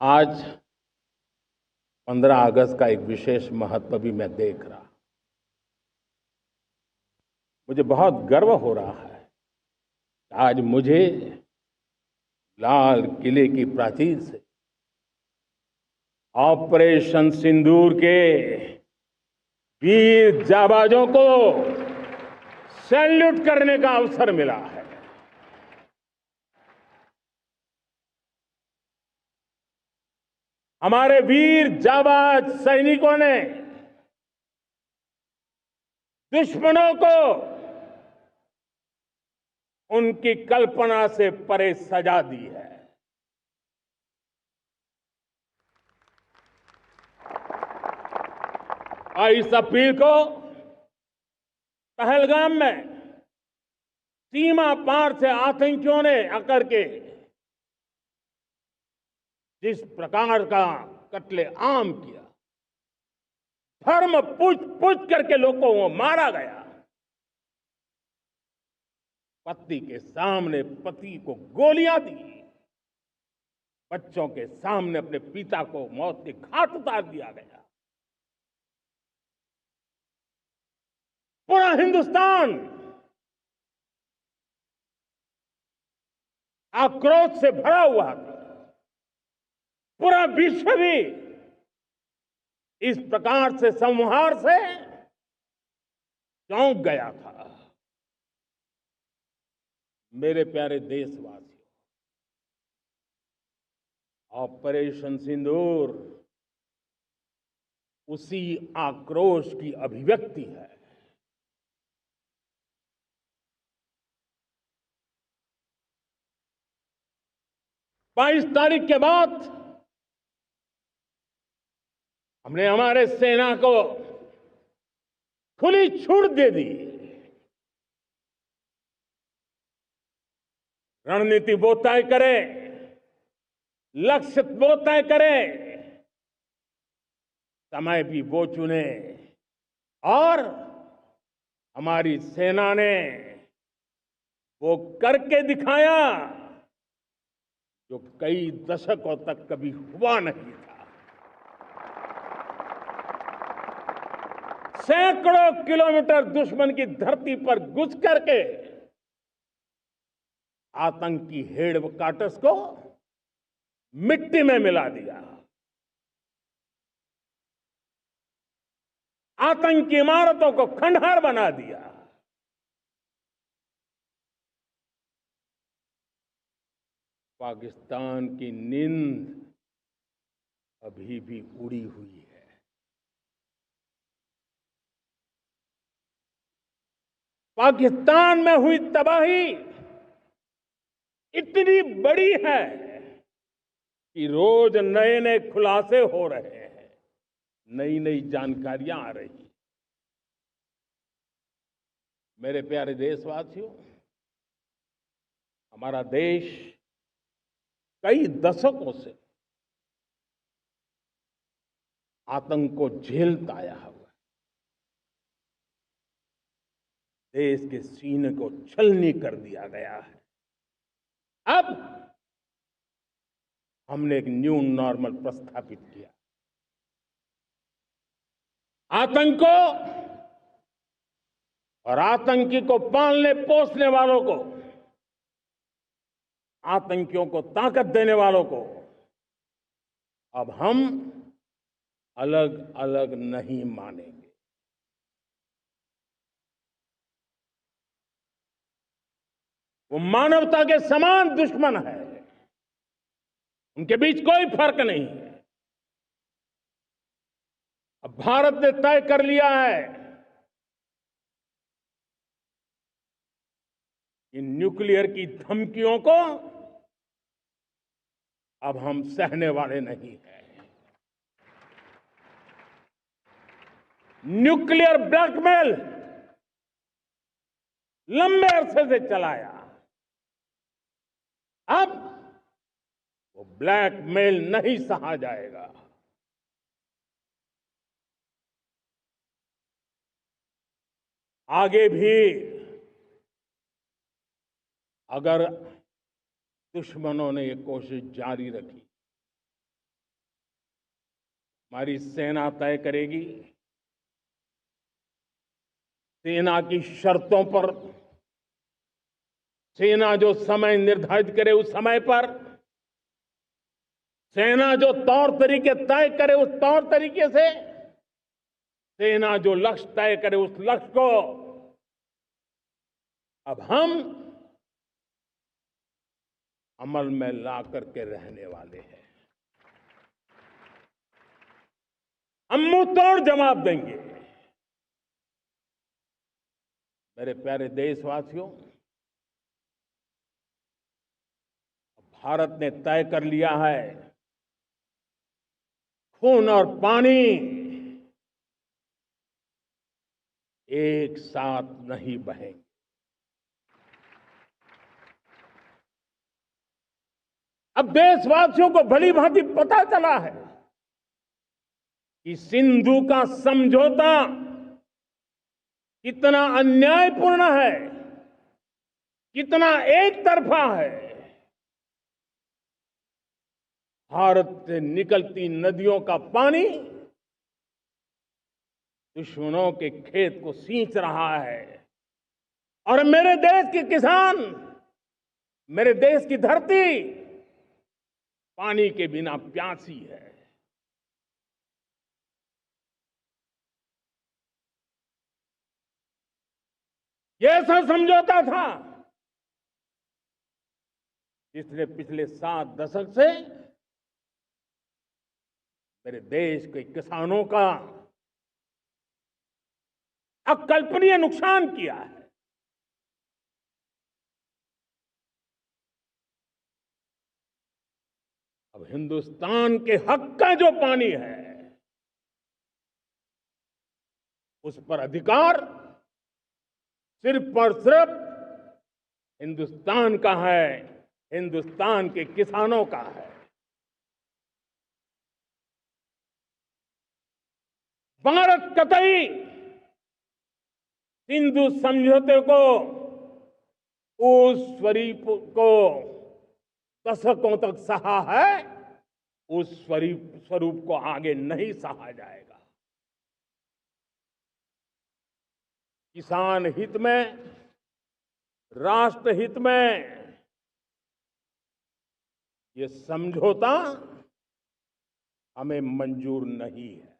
आज 15 अगस्त का एक विशेष महत्व भी मैं देख रहा। मुझे बहुत गर्व हो रहा है। आज मुझे लाल किले की प्राचीर से ऑपरेशन सिंदूर के वीर जाबाजों को सैल्यूट करने का अवसर मिला है। हमारे वीर जाबाज सैनिकों ने दुश्मनों को उनकी कल्पना से परे सजा दी है। और इस अपील को पहलगाम में सीमा पार से आतंकियों ने आकर के जिस प्रकार का कत्ले आम किया, धर्म पूछ पूछ करके लोगों को मारा गया। पत्नी के सामने पति को गोलियां दी, बच्चों के सामने अपने पिता को मौत के घाट उतार दिया गया। पूरा हिंदुस्तान आक्रोश से भरा हुआ था। पूरा विश्व भी इस प्रकार से संहार से चौंक गया था। मेरे प्यारे देशवासियों, ऑपरेशन सिंदूर उसी आक्रोश की अभिव्यक्ति है। 22 तारीख के बाद हमने हमारे सेना को खुली छूट दे दी। रणनीति वो तय करे, लक्ष्य वो तय करे, समय भी वो चुने। और हमारी सेना ने वो करके दिखाया जो कई दशकों तक कभी हुआ नहीं था। सैकड़ों किलोमीटर दुश्मन की धरती पर घुस करके आतंकी हेडक्वार्टर्स को मिट्टी में मिला दिया। आतंकी इमारतों को खंडहर बना दिया। पाकिस्तान की नींद अभी भी उड़ी हुई है। पाकिस्तान में हुई तबाही इतनी बड़ी है कि रोज नए नए खुलासे हो रहे हैं, नई नई जानकारियां आ रही हैं। मेरे प्यारे देशवासियों, हमारा देश कई दशकों से आतंक को झेलता आया हुआ है। देश के सीने को छलनी कर दिया गया है। अब हमने एक न्यू नॉर्मल प्रस्थापित किया। आतंक को और आतंकी को पालने पोसने वालों को, आतंकियों को ताकत देने वालों को अब हम अलग अलग नहीं मानेंगे। वो मानवता के समान दुश्मन है। उनके बीच कोई फर्क नहीं है। अब भारत ने तय कर लिया है कि न्यूक्लियर की धमकियों को अब हम सहने वाले नहीं हैं। न्यूक्लियर ब्लैकमेल लंबे अरसे से चलाया, अब वो ब्लैकमेल नहीं सहा जाएगा। आगे भी अगर दुश्मनों ने ये कोशिश जारी रखी हमारी सेना तय करेगी। सेना की शर्तों पर, सेना जो समय निर्धारित करे उस समय पर, सेना जो तौर तरीके तय करे उस तौर तरीके से, सेना जो लक्ष्य तय करे उस लक्ष्य को अब हम अमल में ला करके रहने वाले हैं। हम मुंह तोड़ जवाब देंगे। मेरे प्यारे देशवासियों, भारत ने तय कर लिया है, खून और पानी एक साथ नहीं बहेंगे। अब देशवासियों को भली भांति पता चला है कि सिंधु का समझौता कितना अन्यायपूर्ण है, कितना एक तरफा है। भारत से निकलती नदियों का पानी दुश्मनों के खेत को सींच रहा है और मेरे देश के किसान, मेरे देश की धरती पानी के बिना प्यासी है। ये ऐसा समझौता था जिसने पिछले 7 दशक से मेरे देश के किसानों का अकल्पनीय नुकसान किया है। अब हिंदुस्तान के हक का जो पानी है उस पर अधिकार सिर्फ और सिर्फ हिंदुस्तान का है, हिंदुस्तान के किसानों का है। भारत कतई सिंधु समझौते को, उस स्वरूप को दशकों तक सहा है, उस स्वरूप को आगे नहीं सहा जाएगा। किसान हित में, राष्ट्र हित में ये समझौता हमें मंजूर नहीं है।